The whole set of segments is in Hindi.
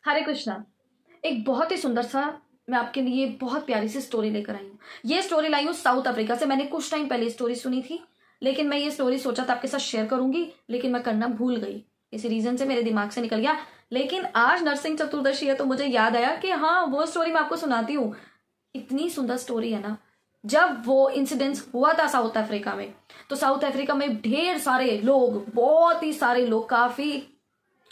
हरे कृष्णा। एक बहुत ही सुंदर सा मैं आपके लिए बहुत प्यारी सी स्टोरी लेकर आई हूँ। ये स्टोरी लाई हूँ साउथ अफ्रीका से। मैंने कुछ टाइम पहले स्टोरी सुनी थी, लेकिन मैं ये स्टोरी सोचा था आपके साथ शेयर करूंगी, लेकिन मैं करना भूल गई। इसी रीजन से मेरे दिमाग से निकल गया। लेकिन आज नरसिंह चतुर्दशी है तो मुझे याद आया कि हाँ, वो स्टोरी मैं आपको सुनाती हूँ। इतनी सुंदर स्टोरी है ना। जब वो इंसिडेंस हुआ था साउथ अफ्रीका में, तो साउथ अफ्रीका में ढेर सारे लोग, बहुत ही सारे लोग, काफी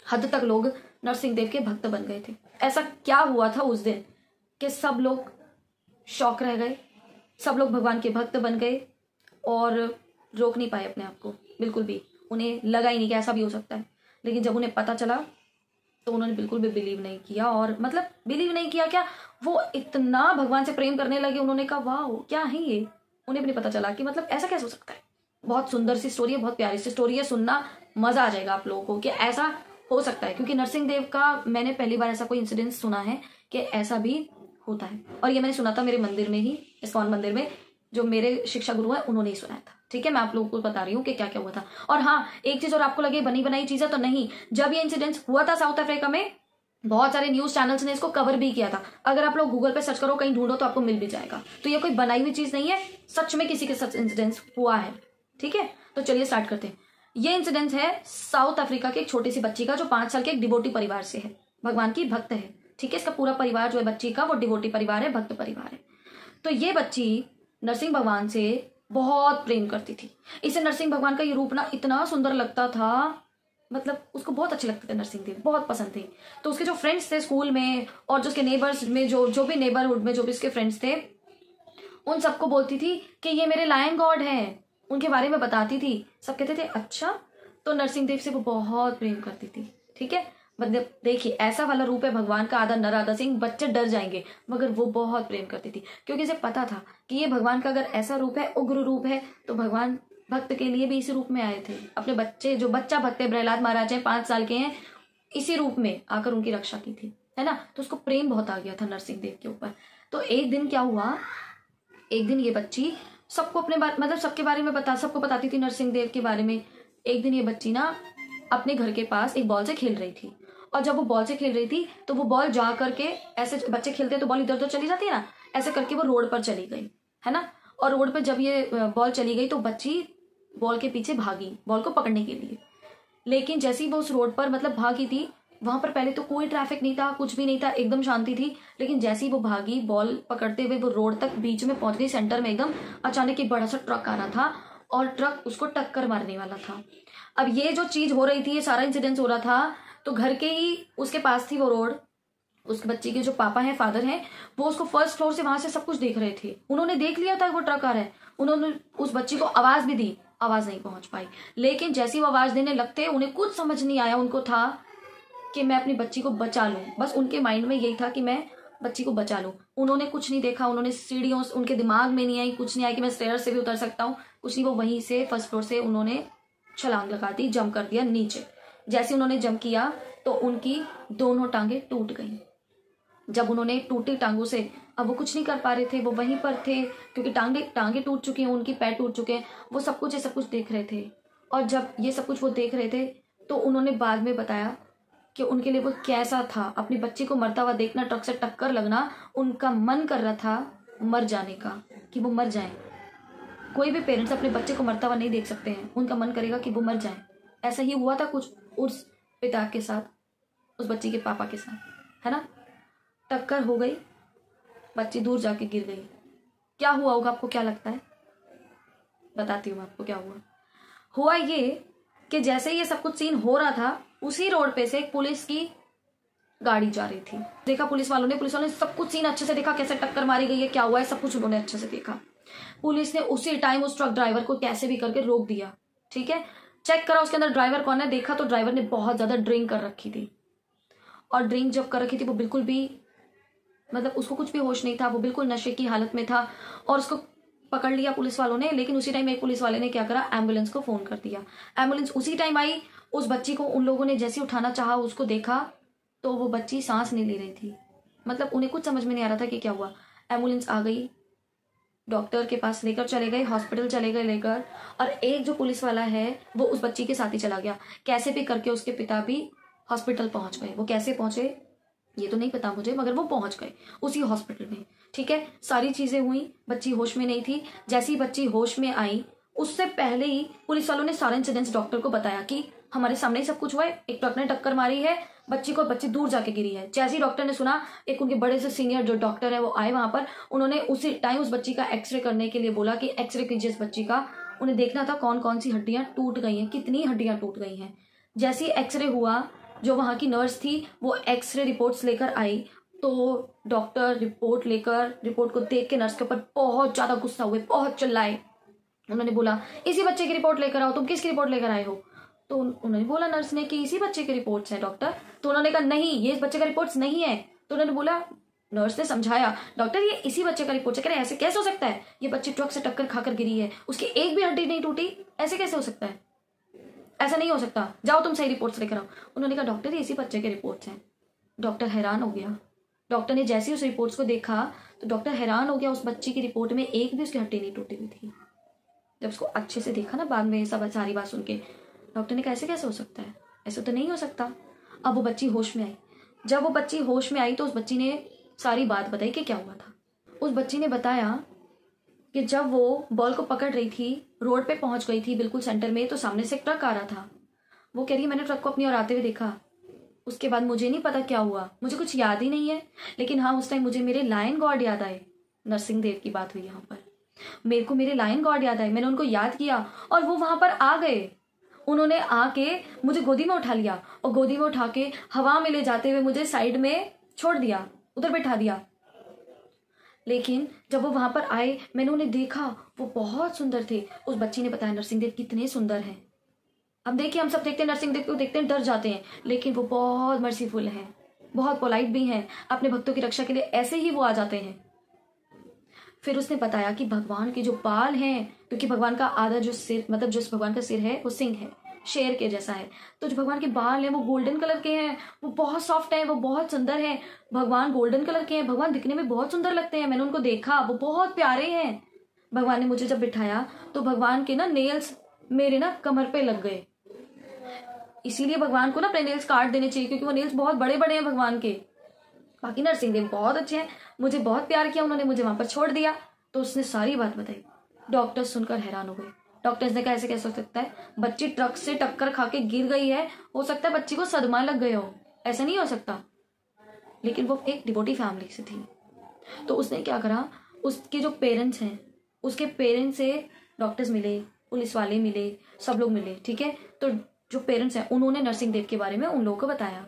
हद तक लोग नरसिंह देव के भक्त बन गए थे। ऐसा क्या हुआ था उस दिन कि सब लोग शौक रह गए, सब लोग भगवान के भक्त बन गए और रोक नहीं पाए अपने आप को बिल्कुल भी। उन्हें लगा ही नहीं कि ऐसा भी हो सकता है। लेकिन जब उन्हें पता चला तो उन्होंने बिल्कुल भी बिलीव नहीं किया। और मतलब बिलीव नहीं किया क्या, वो इतना भगवान से प्रेम करने लगे। उन्होंने कहा वाह क्या है ये। उन्हें भी नहीं पता चला कि मतलब ऐसा कैसे हो सकता है। बहुत सुंदर सी स्टोरी है, बहुत प्यारी सी स्टोरी है। सुनना मजा आ जाएगा आप लोगों को कि ऐसा हो सकता है, क्योंकि नरसिंह देव का मैंने पहली बार ऐसा कोई इंसिडेंट सुना है कि ऐसा भी होता है। और ये मैंने सुना था मेरे मंदिर में ही, इस्कॉन मंदिर में, जो मेरे शिक्षा गुरु है उन्होंने ही सुनाया था। ठीक है, मैं आप लोगों को बता रही हूँ कि क्या क्या हुआ था। और हाँ, एक चीज और आपको लगे बनी बनाई चीज है तो नहीं। जब ये इंसिडेंट हुआ था साउथ अफ्रीका में, बहुत सारे न्यूज चैनल्स ने इसको कवर भी किया था। अगर आप लोग गूगल पे सर्च करो, कहीं ढूंढो तो आपको मिल भी जाएगा। तो ये कोई बनाई हुई चीज नहीं है, सच में किसी के साथ इंसिडेंट हुआ है। ठीक है, तो चलिए स्टार्ट करते हैं। ये इंसिडेंट है साउथ अफ्रीका के एक छोटी सी बच्ची का, जो 5 साल के एक डिवोटी परिवार से है, भगवान की भक्त है। ठीक है, इसका पूरा परिवार जो है बच्ची का, वो डिवोटी परिवार है, भक्त परिवार है। तो ये बच्ची नरसिंह भगवान से बहुत प्रेम करती थी। इसे नरसिंह भगवान का ये रूप ना इतना सुंदर लगता था, मतलब उसको बहुत अच्छे लगते थे नरसिंह देव, बहुत पसंद थे। तो उसके जो फ्रेंड्स थे स्कूल में और जो उसके नेबर्स में, जो भी नेबरहुड में जो भी उसके फ्रेंड्स थे, उन सबको बोलती थी कि ये मेरे लायन गॉड हैं, उनके बारे में बताती थी। सब कहते थे अच्छा। तो नरसिंह देव से वो बहुत प्रेम करती थी। ठीक है, मतलब देखिए ऐसा वाला रूप है भगवान का, आधा नर आधा सिंह, बच्चे डर जाएंगे, मगर वो बहुत प्रेम करती थी। क्योंकि इसे पता था कि ये भगवान का अगर ऐसा रूप है, उग्र रूप है, तो भगवान भक्त के लिए भी इसी रूप में आए थे। अपने बच्चे, जो बच्चा भक्त है, प्रहलाद महाराज हैं, 5 साल के हैं, इसी रूप में आकर उनकी रक्षा की थी, है ना। तो उसको प्रेम बहुत आ गया था नरसिंह देव के ऊपर। तो एक दिन क्या हुआ, एक दिन ये बच्ची सबको अपने बारे, मतलब सबके बारे में सबको बताती थी नरसिंह देव के बारे में। एक दिन ये बच्ची ना अपने घर के पास एक बॉल से खेल रही थी, और जब वो बॉल से खेल रही थी तो वो बॉल जा करके, ऐसे बच्चे खेलते हैं तो बॉल इधर उधर चली जाती है ना, ऐसे करके वो रोड पर चली गई, है ना। और रोड पर जब ये बॉल चली गई तो बच्ची बॉल के पीछे भागी बॉल को पकड़ने के लिए। लेकिन जैसे ही वो उस रोड पर मतलब भागी थी, वहां पर पहले तो कोई ट्रैफिक नहीं था, कुछ भी नहीं था, एकदम शांति थी। लेकिन जैसे ही वो भागी बॉल पकड़ते हुए, वो रोड तक बीच में पहुंच गई, सेंटर में एकदम, अचानक एक बड़ा सा ट्रक आ रहा था और ट्रक उसको टक्कर मारने वाला था। अब ये जो चीज हो रही थी, ये सारा इंसिडेंस हो रहा था, तो घर के ही उसके पास थी वो रोड। उस बच्ची के जो पापा हैं, फादर हैं, वो उसको फर्स्ट फ्लोर से वहां से सब कुछ देख रहे थे। उन्होंने देख लिया था वो ट्रक आ रहा है। उन्होंने उस बच्ची को आवाज भी दी, आवाज नहीं पहुंच पाई। लेकिन जैसी वो आवाज देने लगते, उन्हें कुछ समझ नहीं आया। उनको था कि मैं अपनी बच्ची को बचा लूं, बस उनके माइंड में यही था कि मैं बच्ची को बचा लूं। उन्होंने कुछ नहीं देखा, उन्होंने सीढ़ियों, उनके दिमाग में नहीं आई, कुछ नहीं आया कि मैं स्टेयर से भी उतर सकता हूँ, कुछ नहीं। वो वहीं से फर्स्ट फ्लोर से उन्होंने छलांग लगा दी, जंप कर दिया नीचे। जैसे उन्होंने जंप किया तो उनकी दोनों टांगे टूट गई। जब उन्होंने टूटी टांगों से, अब वो कुछ नहीं कर पा रहे थे, वो वहीं पर थे, क्योंकि टांगे टूट चुकी हैं उनकी, पैर टूट चुके हैं। वो सब कुछ देख रहे थे। और जब ये सब कुछ वो देख रहे थे तो उन्होंने बाद में बताया कि उनके लिए वो कैसा था, अपनी बच्ची को मरता हुआ देखना, ट्रक से टक्कर लगना, उनका मन कर रहा था मर जाने का, कि वो मर जाए। कोई भी पेरेंट्स अपने बच्चे को मरता हुआ नहीं देख सकते हैं, उनका मन करेगा कि वो मर जाए। ऐसा ही हुआ था कुछ उस पिता के साथ, उस बच्ची के पापा के साथ, है ना। टक्कर हो गई, बच्ची दूर जाके गिर गई। क्या हुआ होगा, आपको क्या लगता है? बताती हूँ आपको क्या हुआ। हुआ ये कि जैसे ये सब कुछ सीन हो रहा था, उसी रोड पे से एक पुलिस की गाड़ी जा रही थी। देखा पुलिस वालों ने सब कुछ सीन अच्छे से देखा, कैसे टक्कर मारी गई है, क्या हुआ है, सब कुछ उन्होंने अच्छे से देखा। पुलिस ने उसी टाइम उस ट्रक ड्राइवर को कैसे भी करके रोक दिया। ठीक है, चेक करा उसके अंदर ड्राइवर कौन है, देखा तो ड्राइवर ने बहुत ज्यादा ड्रिंक कर रखी थी। और ड्रिंक जब कर रखी थी, वो बिल्कुल भी, मतलब उसको कुछ भी होश नहीं था, वो बिल्कुल नशे की हालत में था। और उसको पकड़ लिया पुलिस वालों ने। लेकिन उसी टाइम एक पुलिस वाले ने क्या करा, एम्बुलेंस को फोन कर दिया। एम्बुलेंस उसी टाइम आई। उस बच्ची को उन लोगों ने जैसे उठाना चाहा, उसको देखा तो वो बच्ची सांस नहीं ले रही थी, मतलब उन्हें कुछ समझ में नहीं आ रहा था कि क्या हुआ। एम्बुलेंस आ गई, डॉक्टर के पास लेकर चले गए, हॉस्पिटल चले गए लेकर। और एक जो पुलिस वाला है वो उस बच्ची के साथ ही चला गया। कैसे भी करके उसके पिता भी हॉस्पिटल पहुंच गए। वो कैसे पहुंचे, ये तो नहीं पता मुझे, मगर वो पहुंच गए उसी हॉस्पिटल में। ठीक है, सारी चीजें हुई, बच्ची होश में नहीं थी। जैसी बच्ची होश में आई उससे पहले ही पुलिस वालों ने सारे इंसिडेंट्स डॉक्टर को बताया कि हमारे सामने ही सब कुछ हुआ है, एक ट्रक ने टक्कर मारी है बच्ची को, बच्ची दूर जाके गिरी है। जैसे ही डॉक्टर ने सुना, एक उनके बड़े से सीनियर जो डॉक्टर है वो आए वहां पर, उन्होंने उसी टाइम उस बच्ची का एक्सरे करने के लिए बोला कि एक्सरे कीजिए इस बच्ची का। उन्हें देखना था कौन कौन सी हड्डियां टूट गई हैं, कितनी हड्डियां टूट गई हैं। जैसे ही एक्सरे हुआ, जो वहां की नर्स थी वो एक्सरे रिपोर्ट्स लेकर आई, तो डॉक्टर रिपोर्ट को देख के नर्स के ऊपर बहुत ज्यादा गुस्सा हुए, बहुत चिल्लाए। उन्होंने बोला इसी बच्चे की रिपोर्ट लेकर आओ, तुम किसकी रिपोर्ट लेकर आए हो? तो उन्होंने बोला नर्स ने कि इसी बच्चे की रिपोर्ट्स हैं डॉक्टर। तो उन्होंने कहा नहीं, ये इस बच्चे का रिपोर्ट्स नहीं है। तो उन्होंने बोला, नर्स ने समझाया, डॉक्टर ये इसी बच्चे का रिपोर्ट है। कह रहे ऐसे कैसे हो सकता है, ये बच्ची ट्रक से टक्कर खाकर गिरी है, उसकी एक भी हड्डी नहीं टूटी, ऐसे कैसे हो सकता है, ऐसा नहीं हो सकता, जाओ तुम सही रिपोर्ट्स लेकर आओ। उन्होंने कहा डॉक्टर ये इसी बच्चे के रिपोर्ट्स हैं। डॉक्टर हैरान हो गया। डॉक्टर ने जैसे ही उस रिपोर्ट्स को देखा तो डॉक्टर हैरान हो गया, उस बच्ची की रिपोर्ट में एक भी उसकी हड्डी नहीं टूटी हुई थी। जब उसको अच्छे से देखा ना बाद में, सब सारी बात सुन के, डॉक्टर ने कहा ऐसे कैसे हो सकता है, ऐसे तो नहीं हो सकता। अब वो बच्ची होश में आई। जब वो बच्ची होश में आई तो उस बच्ची ने सारी बात बताई कि क्या हुआ था। उस बच्ची ने बताया कि जब वो बॉल को पकड़ रही थी, रोड पे पहुंच गई थी बिल्कुल सेंटर में, तो सामने से एक ट्रक आ रहा था। वो कह रही है मैंने ट्रक को अपनी ओर आते हुए देखा, उसके बाद मुझे नहीं पता क्या हुआ, मुझे कुछ याद ही नहीं है, लेकिन हाँ उस टाइम मुझे मेरे लायन गॉड याद आए। नरसिंह देव की बात हुई यहाँ पर, मेरे को मेरे लायन गॉड याद आए, मैंने उनको याद किया और वो वहां पर आ गए। उन्होंने आके मुझे गोदी में उठा लिया और गोदी में उठा के हवा में ले जाते हुए मुझे साइड में छोड़ दिया, उधर बैठा दिया। लेकिन जब वो वहां पर आए, मैंने उन्हें देखा, वो बहुत सुंदर थे। उस बच्ची ने बताया नरसिंह देव कितने सुंदर हैं। अब देखिए हम सब देखते हैं नरसिंह देव को, देखते हैं डर जाते हैं, लेकिन वो बहुत मर्सीफुल हैं, बहुत पोलाइट भी हैं। अपने भक्तों की रक्षा के लिए ऐसे ही वो आ जाते हैं। फिर उसने बताया कि भगवान के जो बाल हैं, क्योंकि भगवान का आधा जो सिर, मतलब जिस भगवान का सिर है वो सिंह है, शेर के जैसा है, तो जो भगवान के बाल हैं वो गोल्डन कलर के हैं, वो बहुत सॉफ्ट हैं, वो बहुत सुंदर हैं। भगवान गोल्डन कलर के हैं, भगवान दिखने में बहुत सुंदर लगते हैं। मैंने उनको देखा, वो बहुत प्यारे हैं। भगवान ने मुझे जब बिठाया तो भगवान के ना नेल्स मेरे ना कमर पे लग गए। इसीलिए भगवान को ना अपने नेल्स काट देने चाहिए, क्योंकि वो नेल्स बहुत बड़े बड़े हैं भगवान के। बाकी नरसिंह देव बहुत अच्छे हैं, मुझे बहुत प्यार किया, उन्होंने मुझे वहां पर छोड़ दिया। तो उसने सारी बात बताई। डॉक्टर सुनकर हैरान हो गए। डॉक्टर्स ने कहा ऐसे कैसे हो सकता है, बच्ची ट्रक से टक्कर खा के गिर गई है, हो सकता है बच्ची को सदमा लग गया हो, ऐसा नहीं हो सकता। लेकिन वो एक डिवोटी फैमिली से थी। तो उसने क्या करा, उसके जो पेरेंट्स हैं, उसके पेरेंट्स से डॉक्टर्स मिले, पुलिस वाले मिले, सब लोग मिले। ठीक है, तो जो पेरेंट्स हैं उन्होंने नरसिंह देव के बारे में उन लोगों को बताया।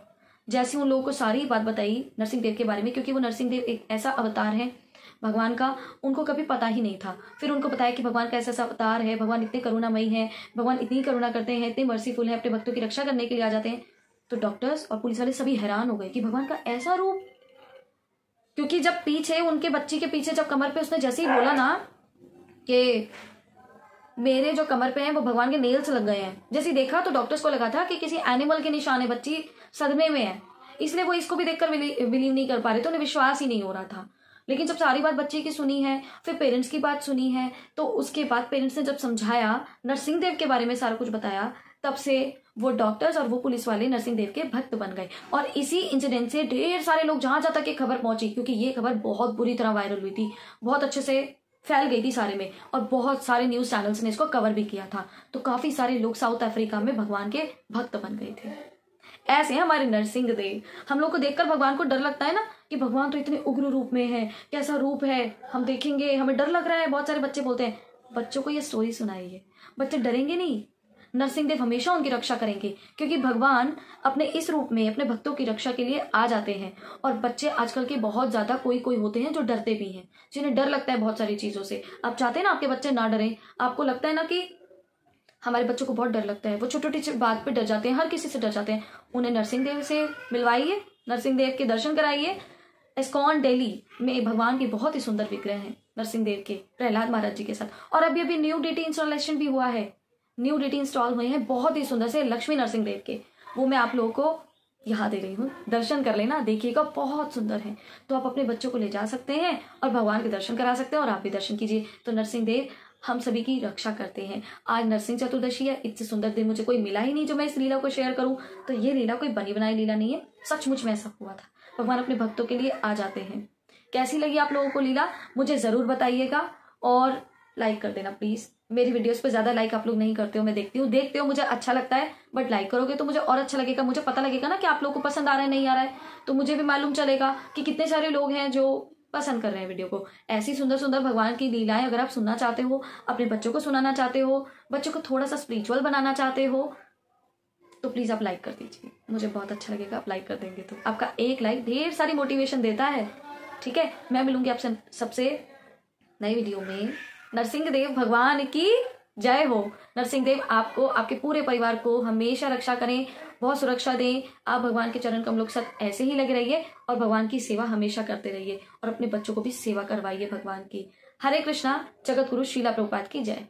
जैसे उन लोगों को सारी बात बताई नरसिंह देव के बारे में, क्योंकि वो नरसिंह देव एक ऐसा अवतार है भगवान का, उनको कभी पता ही नहीं था। फिर उनको बताया कि भगवान का ऐसा अवतार है, भगवान इतने करुणामयी है, भगवान इतनी करुणा करते हैं, इतने मर्सीफुल है, अपने भक्तों की रक्षा करने के लिए आ जाते हैं। तो डॉक्टर्स और पुलिस वाले सभी हैरान हो गए कि भगवान का ऐसा रूप। क्योंकि जब पीछे उनके बच्ची के पीछे जब कमर पे उसने जैसे ही बोला ना कि मेरे जो कमर पे हैं वो भगवान के नेल्स लग गए हैं, जैसे देखा तो डॉक्टर्स को लगा था कि किसी एनिमल के निशान है, बच्ची सदमे में है, इसलिए वो इसको भी देखकर बिलीव नहीं कर पा रहे थे, उन्हें विश्वास ही नहीं हो रहा था। लेकिन जब सारी बात बच्चे की सुनी है, फिर पेरेंट्स की बात सुनी है, तो उसके बाद पेरेंट्स ने जब समझाया, नरसिंह देव के बारे में सारा कुछ बताया, तब से वो डॉक्टर्स और वो पुलिस वाले नरसिंह देव के भक्त बन गए। और इसी इंसिडेंट से ढेर सारे लोग, जहां जहां तक ये खबर पहुंची, क्योंकि ये खबर बहुत बुरी तरह वायरल हुई थी, बहुत अच्छे से फैल गई थी सारे में, और बहुत सारे न्यूज चैनल्स ने इसको कवर भी किया था। तो काफी सारे लोग साउथ अफ्रीका में भगवान के भक्त बन गए थे। ऐसे हमारे नरसिंह देव। हम लोग को देखकर भगवान को डर लगता है ना कि भगवान तो इतने उग्र रूप में है, कैसा रूप है, हम देखेंगे हमें डर लग रहा है। बहुत सारे बच्चे बोलते हैं, बच्चों को ये स्टोरी सुनाइए, बच्चे डरेंगे नहीं। नरसिंह देव हमेशा उनकी रक्षा करेंगे, क्योंकि भगवान अपने इस रूप में अपने भक्तों की रक्षा के लिए आ जाते हैं। और बच्चे आजकल के बहुत ज्यादा कोई कोई होते हैं जो डरते भी हैं, जिन्हें डर लगता है बहुत सारी चीजों से। आप चाहते हैं ना आपके बच्चे ना डरें, आपको लगता है ना कि हमारे बच्चों को बहुत डर लगता है, वो छोटी छोटी बात पे डर जाते हैं, हर किसी से डर जाते हैं, उन्हें नरसिंह देव से मिलवाइए, नरसिंह देव के दर्शन कराइए। इस्कॉन दिल्ली में भगवान के बहुत ही सुंदर विग्रह हैं नरसिंह देव के, प्रहलाद महाराज जी के साथ। और अभी अभी न्यू डीटी इंस्टॉलेशन भी हुआ है, न्यू डीटी इंस्टॉल हुए हैं बहुत ही सुंदर से लक्ष्मी नरसिंह देव के, वो मैं आप लोगों को यहाँ दे रही हूँ, दर्शन कर लेना, देखिएगा बहुत सुंदर है। तो आप अपने बच्चों को ले जा सकते हैं और भगवान के दर्शन करा सकते हैं, और आप भी दर्शन कीजिए। तो नरसिंह देव हम सभी की रक्षा करते हैं। आज नरसिंह चतुर्दशी है, इससे सुंदर दिन मुझे कोई मिला ही नहीं जो मैं इस लीला को शेयर करूं। तो ये लीला कोई बनी बनाई लीला नहीं है, सचमुच में ऐसा हुआ था। भगवान अपने भक्तों के लिए आ जाते हैं। कैसी लगी आप लोगों को लीला मुझे ज़रूर बताइएगा, और लाइक कर देना प्लीज़। मेरी वीडियोस पे ज़्यादा लाइक आप लोग नहीं करते हो, मैं देखती हूँ मुझे अच्छा लगता है, बट लाइक करोगे तो मुझे और अच्छा लगेगा, मुझे पता लगेगा ना कि आप लोगों को पसंद आ रहा है नहीं आ रहा है, तो मुझे भी मालूम चलेगा कि कितने सारे लोग हैं जो पसंद कर रहे हैं वीडियो को। ऐसी सुंदर सुंदर भगवान की लीलाएं अगर आप सुनना चाहते हो, अपने बच्चों को सुनाना चाहते हो, बच्चों को थोड़ा सा स्पिरिचुअल बनाना चाहते हो, तो प्लीज़ आप लाइक कर दीजिए, मुझे बहुत अच्छा लगेगा आप लाइक कर देंगे तो। आपका एक लाइक ढेर सारी मोटिवेशन देता है। ठीक है, मैं मिलूंगी आपसे सबसे नई वीडियो में। नरसिंह देव भगवान की जय हो। नरसिंह देव आपको, आपके पूरे परिवार को हमेशा रक्षा करें, बहुत सुरक्षा दें। आप भगवान के चरण कमलों के साथ ऐसे ही लगे रहिए और भगवान की सेवा हमेशा करते रहिए, और अपने बच्चों को भी सेवा करवाइए भगवान की। हरे कृष्णा। जगत गुरु श्रीला प्रभुपाद की जय।